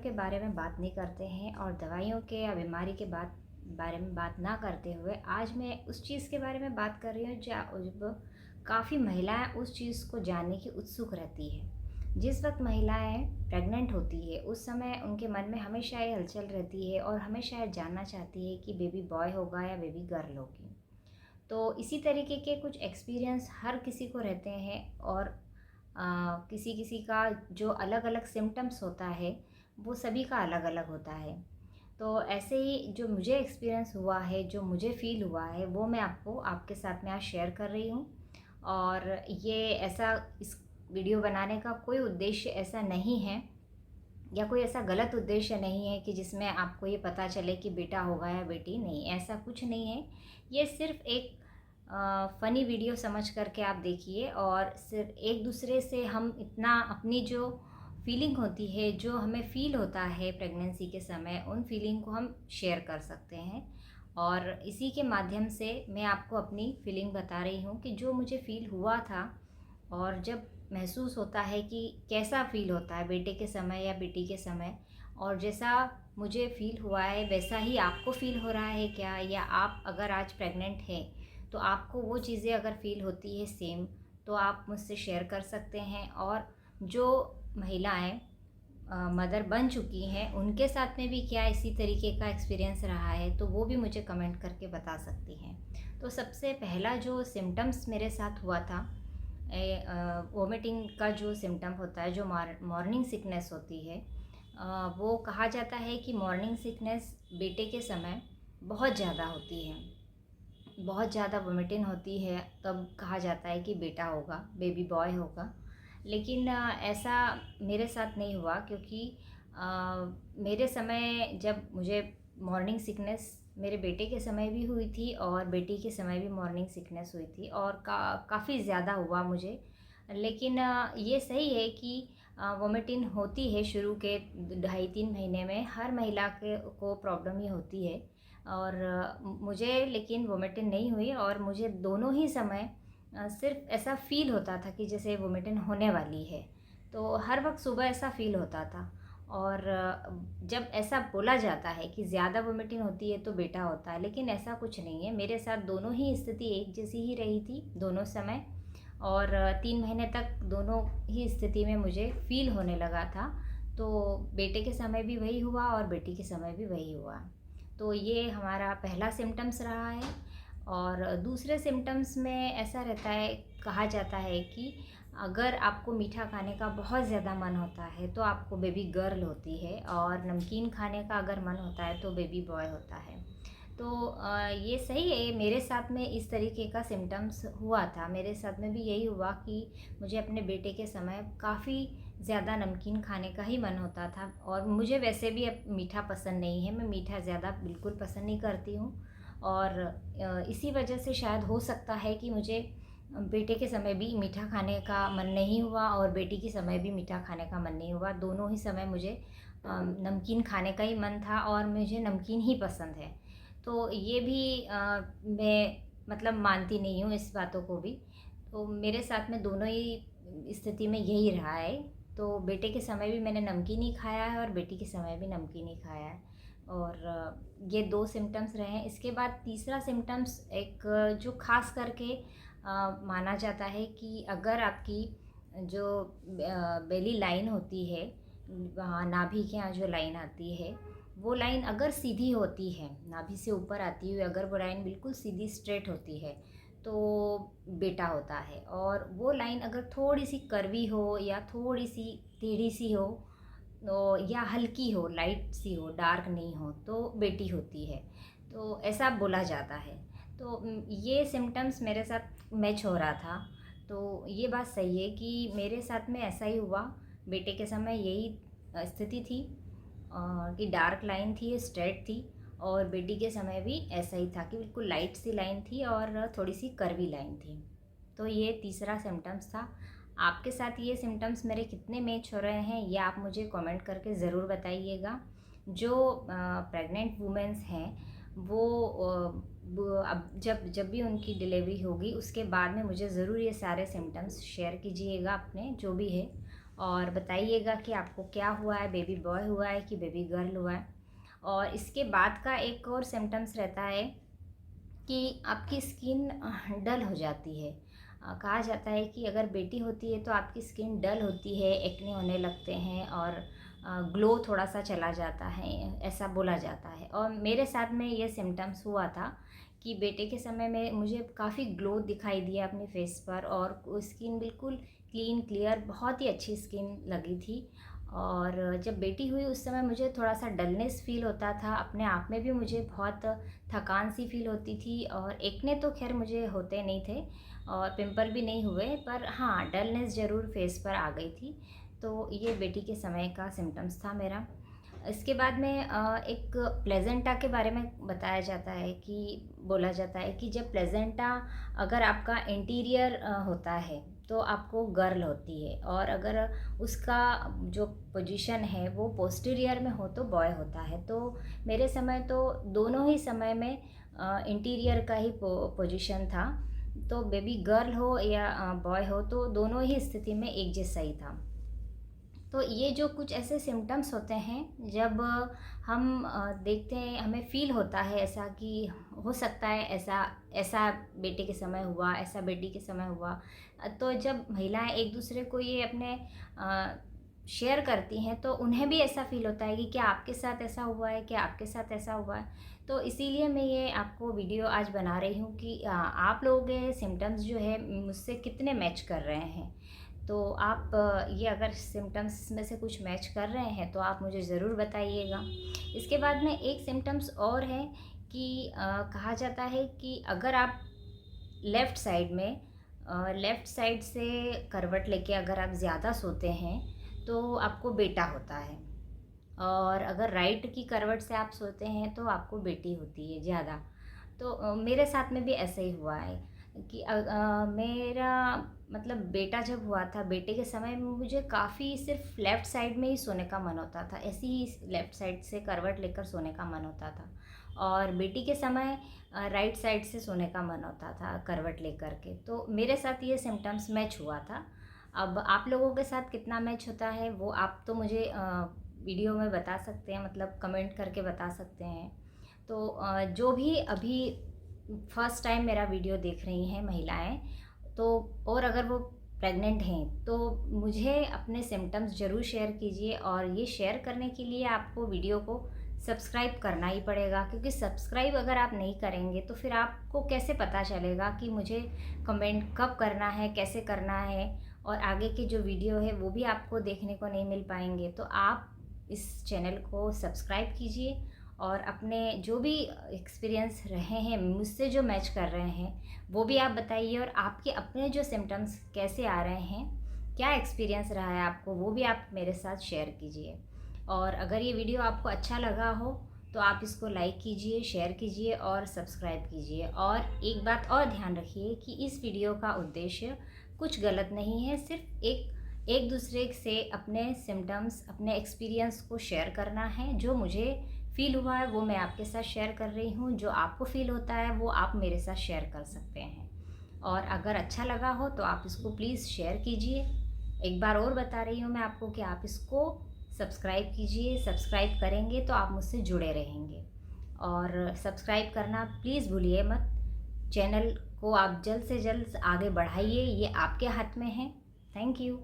के बारे में बात नहीं करते हैं और दवाइयों के या बीमारी के बारे में बात ना करते हुए आज मैं उस चीज़ के बारे में बात कर रही हूँ जब काफ़ी महिलाएं उस चीज़ को जानने की उत्सुक रहती है। जिस वक्त महिलाएं प्रेग्नेंट होती है उस समय उनके मन में हमेशा ये हलचल रहती है और हमेशा ये जानना चाहती है कि बेबी बॉय होगा या बेबी गर्ल होगी। तो इसी तरीके के कुछ एक्सपीरियंस हर किसी को रहते हैं और किसी किसी का जो अलग अलग सिम्टम्स होता है वो सभी का अलग अलग होता है। तो ऐसे ही जो मुझे एक्सपीरियंस हुआ है, जो मुझे फ़ील हुआ है, वो मैं आपको आपके साथ में आज शेयर कर रही हूँ। और ये ऐसा इस वीडियो बनाने का कोई उद्देश्य ऐसा नहीं है या कोई ऐसा गलत उद्देश्य नहीं है कि जिसमें आपको ये पता चले कि बेटा होगा या बेटी, नहीं, ऐसा कुछ नहीं है। ये सिर्फ़ एक फ़नी वीडियो समझ करके आप देखिए और सिर्फ एक दूसरे से हम इतना अपनी जो फीलिंग होती है, जो हमें फ़ील होता है प्रेगनेंसी के समय, उन फीलिंग को हम शेयर कर सकते हैं। और इसी के माध्यम से मैं आपको अपनी फीलिंग बता रही हूँ कि जो मुझे फ़ील हुआ था और जब महसूस होता है कि कैसा फ़ील होता है बेटे के समय या बेटी के समय, और जैसा मुझे फ़ील हुआ है वैसा ही आपको फ़ील हो रहा है क्या, या आप अगर आज प्रेग्नेंट हैं तो आपको वो चीज़ें अगर फ़ील होती है सेम, तो आप मुझसे शेयर कर सकते हैं। और जो महिलाएं मदर बन चुकी हैं उनके साथ में भी क्या इसी तरीके का एक्सपीरियंस रहा है तो वो भी मुझे कमेंट करके बता सकती हैं। तो सबसे पहला जो सिम्टम्स मेरे साथ हुआ था, वोमिटिंग का जो सिम्टम होता है, जो मॉर्निंग सिकनेस होती है, वो कहा जाता है कि मॉर्निंग सिकनेस बेटे के समय बहुत ज़्यादा होती है, बहुत ज़्यादा वोमिटिंग होती है। तब कहा जाता है कि बेटा होगा, बेबी बॉय होगा। लेकिन ऐसा मेरे साथ नहीं हुआ, क्योंकि मेरे समय जब मुझे मॉर्निंग सिकनेस मेरे बेटे के समय भी हुई थी और बेटी के समय भी मॉर्निंग सिकनेस हुई थी और काफ़ी ज़्यादा हुआ मुझे। लेकिन ये सही है कि वोमिटिंग होती है शुरू के 2.5-3 महीने में, हर महिला के को प्रॉब्लम ही होती है। और मुझे लेकिन वोमिटिंग नहीं हुई और मुझे दोनों ही समय सिर्फ ऐसा फ़ील होता था कि जैसे वोमिटिंग होने वाली है। तो हर वक्त सुबह ऐसा फ़ील होता था। और जब ऐसा बोला जाता है कि ज़्यादा वोमिटिंग होती है तो बेटा होता है, लेकिन ऐसा कुछ नहीं है। मेरे साथ दोनों ही स्थिति एक जैसी ही रही थी दोनों समय। और 3 महीने तक दोनों ही स्थिति में मुझे फ़ील होने लगा था। तो बेटे के समय भी वही हुआ और बेटी के समय भी वही हुआ। तो ये हमारा पहला सिम्टम्स रहा है। और दूसरे सिम्टम्स में ऐसा रहता है, कहा जाता है कि अगर आपको मीठा खाने का बहुत ज़्यादा मन होता है तो आपको बेबी गर्ल होती है, और नमकीन खाने का अगर मन होता है तो बेबी बॉय होता है। तो ये सही है, मेरे साथ में इस तरीके का सिम्टम्स हुआ था। मेरे साथ में भी यही हुआ कि मुझे अपने बेटे के समय काफ़ी ज़्यादा नमकीन खाने का ही मन होता था। और मुझे वैसे भी अब मीठा पसंद नहीं है, मैं मीठा ज़्यादा बिल्कुल पसंद नहीं करती हूँ। और इसी वजह से शायद हो सकता है कि मुझे बेटे के समय भी मीठा खाने का मन नहीं हुआ और बेटी के समय भी मीठा खाने का मन नहीं हुआ। दोनों ही समय मुझे नमकीन खाने का ही मन था और मुझे नमकीन ही पसंद है। तो ये भी मैं मतलब मानती नहीं हूँ इस बातों को भी। तो मेरे साथ में दोनों ही स्थिति में यही रहा है। तो बेटे के समय भी मैंने नमकीन ही खाया है और बेटी के समय भी नमकीन ही खाया है। और ये 2 सिम्पटम्स रहे हैं। इसके बाद तीसरा सिम्पटम्स एक जो ख़ास करके माना जाता है कि अगर आपकी जो बेली लाइन होती है, वहाँ नाभि के यहाँ जो लाइन आती है, वो लाइन अगर सीधी होती है, नाभि से ऊपर आती हुई अगर वो लाइन बिल्कुल सीधी स्ट्रेट होती है तो बेटा होता है। और वो लाइन अगर थोड़ी सी कर्वी हो या थोड़ी सी टेढ़ी सी हो, तो या हल्की हो, लाइट सी हो, डार्क नहीं हो, तो बेटी होती है। तो ऐसा बोला जाता है। तो ये सिम्टम्स मेरे साथ मैच हो रहा था। तो ये बात सही है कि मेरे साथ में ऐसा ही हुआ। बेटे के समय यही स्थिति थी कि डार्क लाइन थी, स्ट्रेट थी। और बेटी के समय भी ऐसा ही था कि बिल्कुल लाइट सी लाइन थी और थोड़ी सी कर्वी लाइन थी। तो ये तीसरा सिम्टम्स था। आपके साथ ये सिम्टम्स मेरे कितने मैच हो रहे हैं ये आप मुझे कमेंट करके ज़रूर बताइएगा। जो प्रेग्नेंट वुमेन्स हैं वो अब जब जब भी उनकी डिलीवरी होगी उसके बाद में मुझे ज़रूर ये सारे सिम्टम्स शेयर कीजिएगा अपने, जो भी है। और बताइएगा कि आपको क्या हुआ है, बेबी बॉय हुआ है कि बेबी गर्ल हुआ है। और इसके बाद का एक और सिम्टम्स रहता है कि आपकी स्किन डल हो जाती है। कहा जाता है कि अगर बेटी होती है तो आपकी स्किन डल होती है, एक्ने होने लगते हैं और ग्लो थोड़ा सा चला जाता है, ऐसा बोला जाता है। और मेरे साथ में ये सिम्टम्स हुआ था कि बेटे के समय में मुझे काफ़ी ग्लो दिखाई दिया अपने फेस पर, और स्किन बिल्कुल क्लीन क्लियर, बहुत ही अच्छी स्किन लगी थी। और जब बेटी हुई उस समय मुझे थोड़ा सा डलनेस फ़ील होता था, अपने आप में भी मुझे बहुत थकान सी फ़ील होती थी। और एक्ने तो खैर मुझे होते नहीं थे और पिंपल भी नहीं हुए, पर हाँ डलनेस ज़रूर फेस पर आ गई थी। तो ये बेटी के समय का सिम्टम्स था मेरा। इसके बाद में एक प्लेज़ेंटा के बारे में बताया जाता है कि बोला जाता है कि जब प्लेज़ेंटा अगर आपका इंटीरियर होता है तो आपको गर्ल होती है, और अगर उसका जो पोजीशन है वो पोस्टीरियर में हो तो बॉय होता है। तो मेरे समय तो दोनों ही समय में इंटीरियर का ही पोजीशन था, तो बेबी गर्ल हो या बॉय हो तो दोनों ही स्थिति में एक जैसा ही था। तो ये जो कुछ ऐसे सिम्टम्स होते हैं जब हम देखते हैं, हमें फ़ील होता है ऐसा कि हो सकता है ऐसा ऐसा बेटे के समय हुआ, ऐसा बेटी के समय हुआ। तो जब महिलाएं एक दूसरे को ये अपने शेयर करती हैं तो उन्हें भी ऐसा फ़ील होता है कि क्या आपके साथ ऐसा हुआ है, क्या आपके साथ ऐसा हुआ है। तो इसीलिए मैं ये आपको वीडियो आज बना रही हूँ कि आप लोगों के सिम्टम्स जो है मुझसे कितने मैच कर रहे हैं। तो आप ये अगर सिम्टम्स में से कुछ मैच कर रहे हैं तो आप मुझे ज़रूर बताइएगा। इसके बाद में एक सिम्टम्स और है कि कहा जाता है कि अगर आप लेफ़्ट साइड से करवट लेके अगर आप ज़्यादा सोते हैं तो आपको बेटा होता है, और अगर राइट की करवट से आप सोते हैं तो आपको बेटी होती है ज़्यादा। तो मेरे साथ में भी ऐसा ही हुआ है कि मेरा मतलब बेटा जब हुआ था, बेटे के समय में मुझे काफ़ी सिर्फ लेफ़्ट साइड में ही सोने का मन होता था, ऐसे ही लेफ़्ट साइड से करवट लेकर सोने का मन होता था। और बेटी के समय राइट साइड से सोने का मन होता था करवट लेकर के। तो मेरे साथ ये सिम्टम्स मैच हुआ था। अब आप लोगों के साथ कितना मैच होता है वो आप तो मुझे वीडियो में बता सकते हैं, मतलब कमेंट करके बता सकते हैं। तो जो भी अभी फर्स्ट टाइम मेरा वीडियो देख रही हैं महिलाएं, तो और अगर वो प्रेग्नेंट हैं तो मुझे अपने सिम्टम्स ज़रूर शेयर कीजिए। और ये शेयर करने के लिए आपको वीडियो को सब्सक्राइब करना ही पड़ेगा, क्योंकि सब्सक्राइब अगर आप नहीं करेंगे तो फिर आपको कैसे पता चलेगा कि मुझे कमेंट कब करना है, कैसे करना है, और आगे के जो वीडियो है वो भी आपको देखने को नहीं मिल पाएंगे। तो आप इस चैनल को सब्सक्राइब कीजिए और अपने जो भी एक्सपीरियंस रहे हैं मुझसे जो मैच कर रहे हैं वो भी आप बताइए, और आपके अपने जो सिम्टम्स कैसे आ रहे हैं, क्या एक्सपीरियंस रहा है आपको, वो भी आप मेरे साथ शेयर कीजिए। और अगर ये वीडियो आपको अच्छा लगा हो तो आप इसको लाइक कीजिए, शेयर कीजिए और सब्सक्राइब कीजिए। और एक बात और ध्यान रखिए कि इस वीडियो का उद्देश्य कुछ गलत नहीं है, सिर्फ एक दूसरे से अपने सिम्टम्स, अपने एक्सपीरियंस को शेयर करना है। जो मुझे फ़ील हुआ है वो मैं आपके साथ शेयर कर रही हूँ, जो आपको फ़ील होता है वो आप मेरे साथ शेयर कर सकते हैं। और अगर अच्छा लगा हो तो आप इसको प्लीज़ शेयर कीजिए। एक बार और बता रही हूँ मैं आपको कि आप इसको सब्सक्राइब कीजिए। सब्सक्राइब करेंगे तो आप मुझसे जुड़े रहेंगे, और सब्सक्राइब करना प्लीज़ भूलिए मत। चैनल को आप जल्द से जल्द आगे बढ़ाइए, ये आपके हाथ में है। Thank you.